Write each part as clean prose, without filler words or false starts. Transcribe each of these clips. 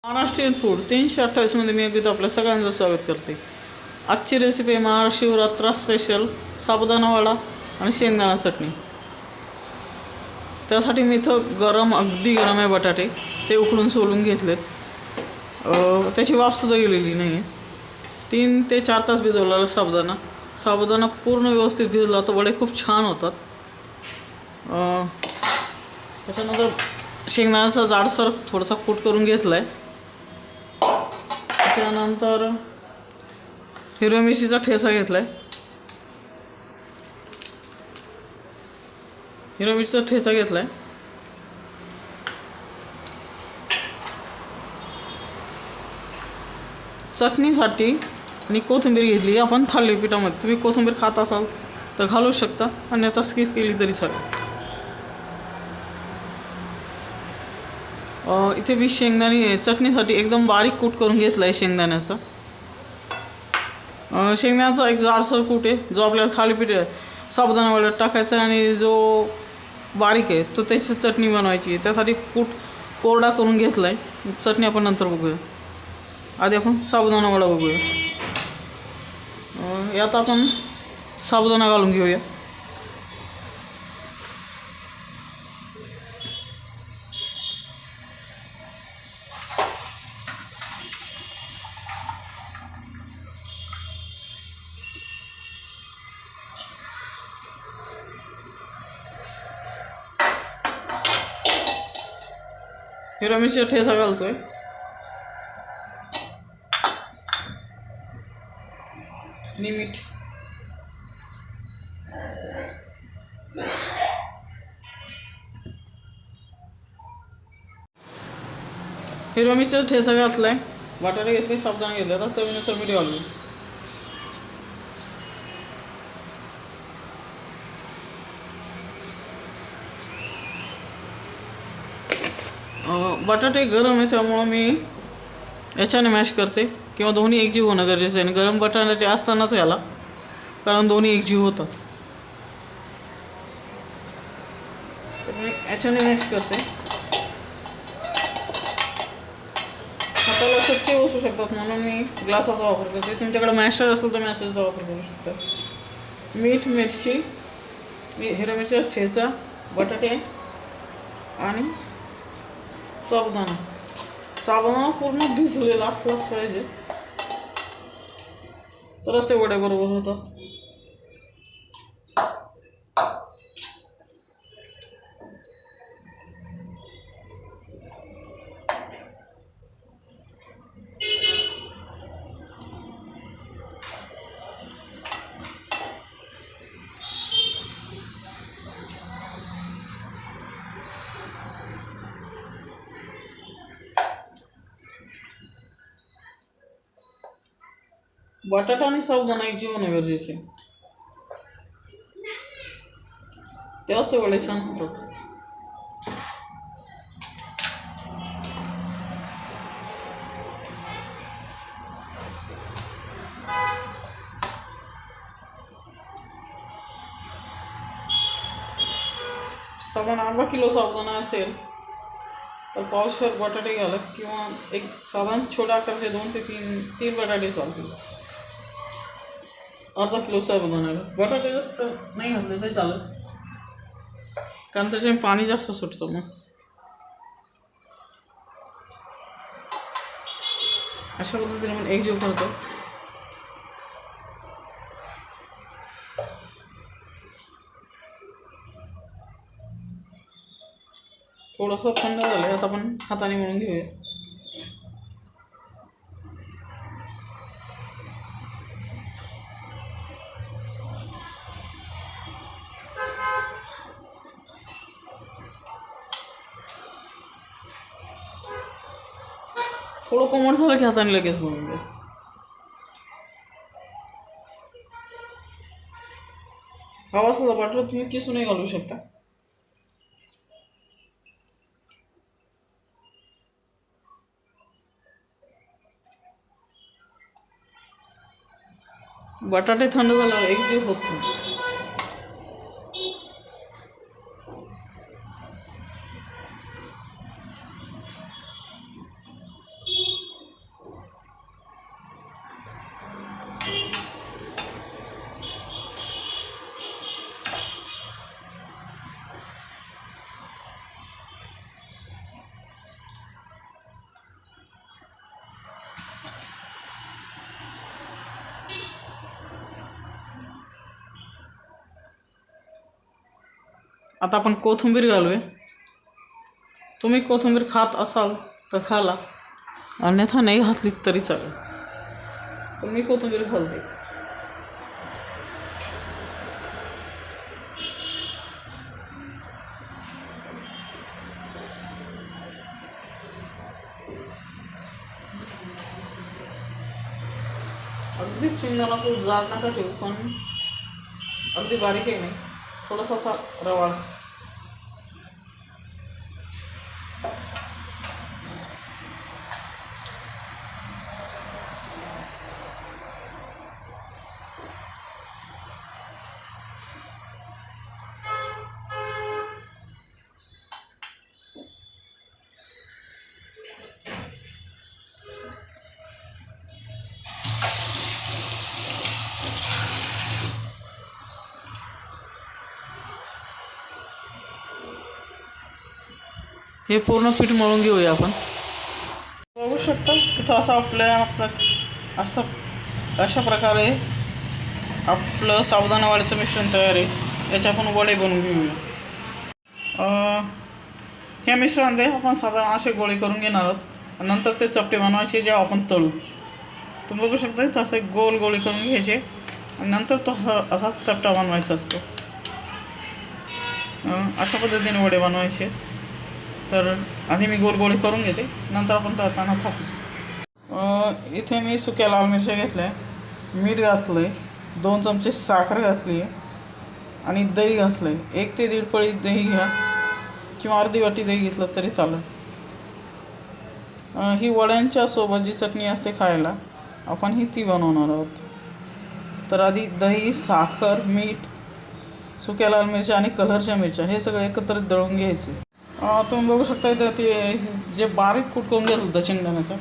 Maharashtrian food 328 मध्ये मी अगदी आपल्या सगळ्यांचं स्वागत करते। आजची रेसिपी आहे महाशिवरात्र स्पेशल साबुदाणा वडा आणि शेंगदाणा चटणी। त्यासाठी मी इथं अगदी गरम आहे बटाटे, ते उकडून सोलून घेतलेत। त्याची वाफसुद्धा गेलेली नाही आहे। 3 ते 4 तास भिजवलेला साबुदाणा पूर्ण व्यवस्थित भिजला तर वडे खूप छान होतात। त्याच्यानंतर शेंगदाण्याचा जाडसर थोडासा कूट करून घेतला आहे। त्यानंतर हिरव्या मिरचीचा ठेचा घेतला आहे। हिरव्या मिरचीचा ठेचा घेतला आहे। चटणीसाठी आणि कोथिंबीर घेतली आपण थालीपीठामध्ये। तुम्ही कोथिंबीर खात असाल तर घालू शकता, अन्यथा स्किप केली तरी चालेल। इथे मी शेंगदाणे चटणीसाठी एकदम बारीक कूट करून घेतला आहे शेंगदाण्याचा। शेंगदाण्याचा एक जाडसर कूट आहे, जो आपल्याला थालीपीठ साबुदाणा वड्यात टाकायचा आहे आणि जो बारीक आहे तो त्याची चटणी बनवायची आहे। त्यासाठी कूट कोरडा करून घेतला आहे। चटणी आपण नंतर बघूया, आधी आपण साबुदाणा वडा बघूया। यात आपण साबुदाणा घालून घेऊया। हिरव्या मिरचीचा ठेचा घालतोय। आणि मीठ। हिरव्या मिरचीचा ठेचा घातलाय, बटाटे घेतले, साबुदाणा घेतले। आता चवीनुसार मीठ घालू। बटाटे गरम आहे त्यामुळे मी याच्याने मॅश करते, किंवा दोन्ही एकजीव होणं गरजेचं आहे। गरम बटाटे असतानाच घाला, कारण दोन्ही एकजीव होतात। तर मी याच्याने मॅश करते। हाताला चटके बसू शकतात म्हणून मी ग्लासाचा वापर करते। तुमच्याकडे मॅशर असेल तर मॅशरचा वापर करू शकता। मीठ, मिरची, हिरव्या मिरचीचा ठेचा, बटाटे आणि साबुदाणा पूर्ण भिजलेला असलाच पाहिजे, तरच ते वडे बरोबर होतात। बटाटा आणि साबुदाणा एक जीवन आहे गरजेचे, तेव्हाच ते वडे छान होतात। साधारण अर्धा किलो साबुदाणा असेल तर पावशेर बटाटे घाला, किंवा एक साधारण छोट्या आकाराचे 2 ते 3 बटाटे चालतील अर्धा किलो साबुदाण्याला। बटाटे जास्त नाही घातले तरी चालेल, कारण त्याचे पाणी जास्त सुटतं। मग अशा पद्धतीने आपण एकजीव करतो। थोडंसं थंड झालं, आता आपण हाताने मळून घेऊया। थोडं कोमट झालं की हाताने लगेच बनवून घ्या। हवा असला बटाटा तुम्ही किसूनही घालू शकता। बटाटे थंड झाल्यावर एकजीव होत नाही। आता आपण कोथिंबीर घालूया. तुम्ही कोथिंबीर खात असाल तर खाला, अन्यथा नाही घातली तरी चालेल, पण मी कोथिंबीर घालते. अगदी शेंगदाणा खूप जाड नका ठेवू, पण अगदी बारीक आहे नाही, थोडासा असा रवाळ. हे पूर्ण पीठ मळून घेऊया आपण. बघू शकता इथं असं अशा प्रकारे आपलं साबुदाणा वड्याचं मिश्रण तयार आहे. याचे आपण वडे बनवून घेऊया. ह्या मिश्रणामध्ये आपण साधारण असे गोळे करून घेणार आहोत. नंतर ते चपटे बनवायचे जेव्हा आपण तळू. तुम्ही बघू शकता इथं असे गोल गोळे करून घ्यायचे आणि नंतर तो असा चपटा बनवायचा असतो. अशा पद्धतीने वडे बनवायचे. तर आधी मी गोल गोळे करून घेते, नंतर आपण तळताना थापूस. इथे मी सुक्या लाल मिरच्या घेतल्या, मीठ घातलं आहे, 2 चमचे साखर घातली आहे आणि दही घातलं आहे. 1 ते 1.5 पळी दही घ्या किंवा अर्धी वाटी दही घेतलं तरी चालेल. ही वड्यांच्या सोबत जी चटणी असते खायला, आपण ही ती बनवणार आहोत. तर आधी दही, साखर, मीठ, सुक्या लाल मिरच्या आणि कलरच्या मिरच्या हे सगळं एकत्रित दळून घ्यायचे. तुम्ही बघू शकता इथं ते जे बारीक कूट करून घेतलं होतं शेंगदाण्याचं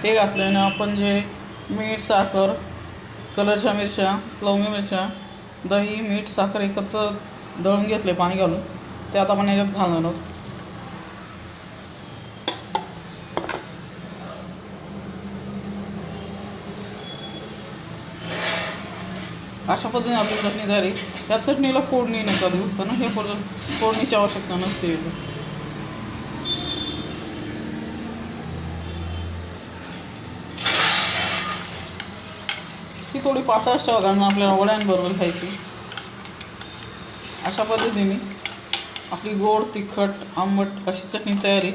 ते घातलं आणि आपण जे मीठ, साखर, कलरच्या मिरच्या, लवंगी मिरच्या, दही, मीठ, साखर एकत्र दळून घेतले पाणी घालून, ते आता आपण याच्यात घालणार आहोत. अशा पद्धतीने आपली चटणी तयार आहे. या चटणीला फोडणी नका देऊ, कारण हे फोडणीची आवश्यकता नसते. ही थोडी पातळच ठेवा, कारण आपल्याला वड्यांबरोबर खायची. अशा पद्धतीने आपली गोड, तिखट, आंबट अशी चटणी तयार आहे.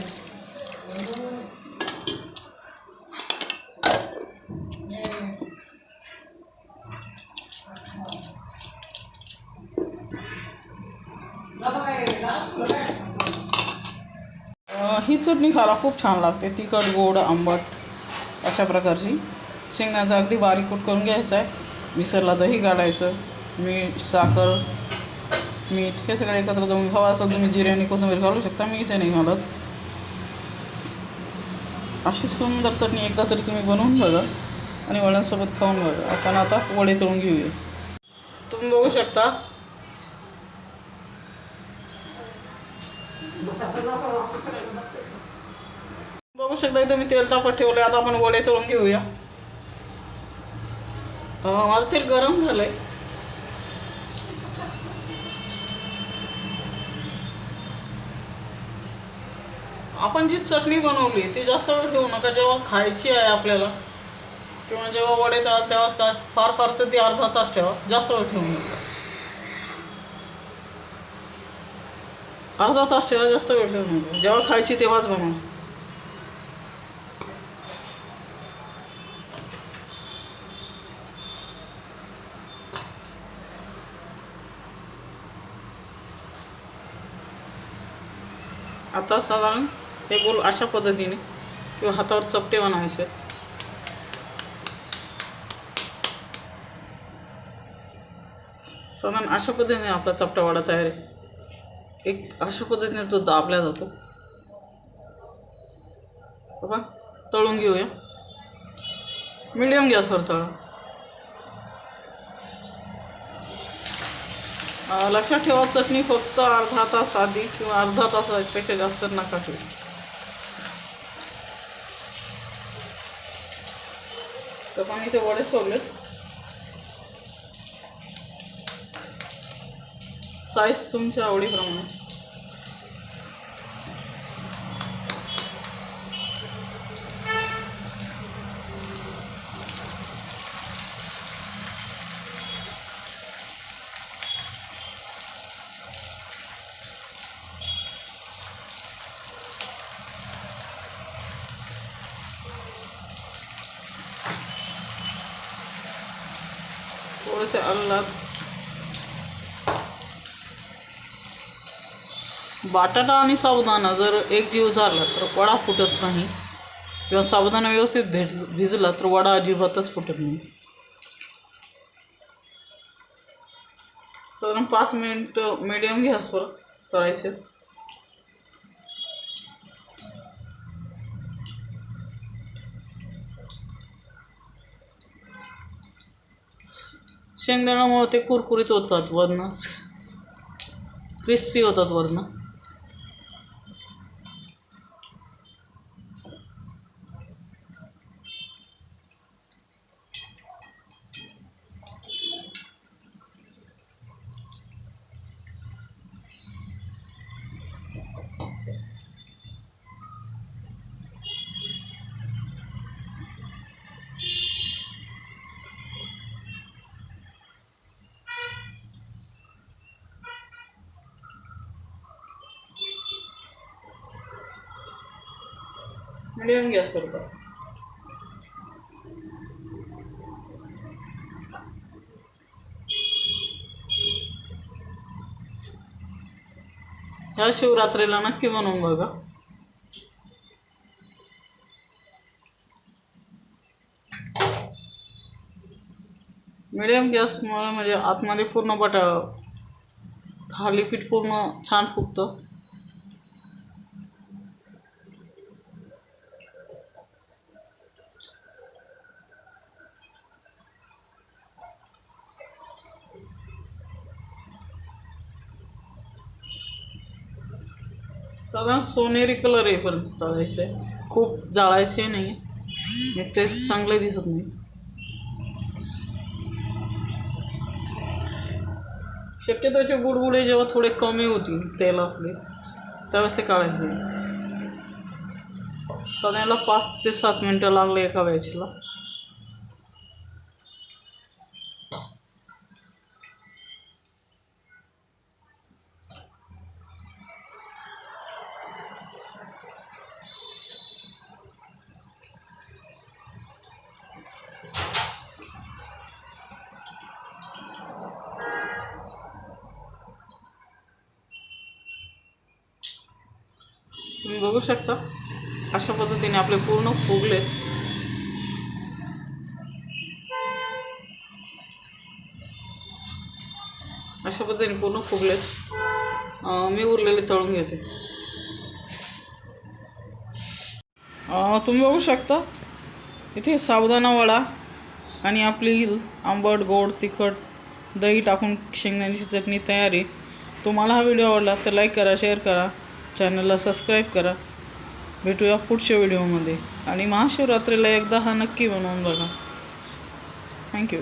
ही चटणी खायला खूप छान लागते, तिखट, गोड, आंबट अशा प्रकारची. शेंगदाण्याचा अगदी बारीक कूट करून घ्यायचा आहे. मिक्सरला दही काढायचं, मीठ, साखर, मीठ हे सगळे एकत्र जाऊन हवा असेल तुम्ही जिरे आणि कोथिंबीर घालू शकता. मी इथे नाही घालत. अशी सुंदर चटणी एकदा तरी तुम्ही बनवून बघा आणि वड्यांसोबत खाऊन बघा. आपण आता वडे तळून घेऊया. तुम्ही बघू शकता इथं मी तेल तापत ठेवलं. आता आपण वडे तळून घेऊया. माझं तेल गरम झालंय. आपण जी चटणी बनवली ती जास्त वेळ ठेवू नका. जेव्हा खायची आहे आपल्याला किंवा जेव्हा वडे तळाल तेव्हाच काय फार तर ती अर्धा तास ठेवा, जास्त वेळ ठेवू नका. अर्धा तास ठेवा, जास्त वेळ ठेवू नका. जेव्हा खायची तेव्हाच बनवा. आता साधारण हे गोल अशा पद्धतीने किंवा हातावर चपटे बनवायचे. साधारण अशा पद्धतीने आपला चपटा वडा तयार आहे. एक अशा पद्धतीने तो दाबला जातो. बाबा तळून घेऊया. मीडियम गॅसवर तळा. लक्षात ठेवा चटणी फक्त अर्धा तास आधी किंवा अर्धा तासापेक्षा जास्त नका ठेवू. तर पण इथे वडे सोडलेत. साईज तुमच्या आवडीप्रमाणे. थोडेसे आल्लाद. बटाटा आणि साबुदाणा जर एक जीव झाला तर वडा फुटत नाही, किंवा साबुदाणा व्यवस्थित भिजला तर वडा अजिबातच फुटत नाही. साधारण 5 मिनिट मीडियम गॅसवर तळायचे. शेंगदाण्यामुळे ते कुरकुरीत होतात, वरनं क्रिस्पी होतात वरनं. मीडियम गॅसवर का. ह्या शिवरात्रीला नक्की बनवून बघा. मीडियम गॅसमुळे म्हणजे आतमध्ये पूर्ण थालीपीठ पूर्ण छान फुगतं. साधारण सोनेरी कलर येईपर्यंत तळायचे, खूप जाळायचे नाही, मग ते चांगले दिसत नाही. शक्यतोचे बुडबुडे जेव्हा थोडे कमी होतील तेल आपले, त्यावेळेस ते काढायचे. साधारण 5 ते 7 मिनटं लागले एका बॅचला. तुम्ही बघू शकता अशा पद्धतीने आपले पूर्ण फुगले. अशा पद्धतीने पूर्ण फुगलेत. मी उरलेले तळून घेते. तुम्ही बघू शकता इथे साबुदाणा वडा आणि आपली आंबट गोड तिखट दही टाकून शेंगदाण्याची चटणी तयार आहे. तुम्हाला हा व्हिडिओ आवडला तर लाईक करा, शेअर करा, चॅनलला सबस्क्राईब करा. भेटूया पुढच्या व्हिडिओमध्ये. आणि महाशिवरात्रीला एकदा हा नक्की बनवून बघा. थँक्यू.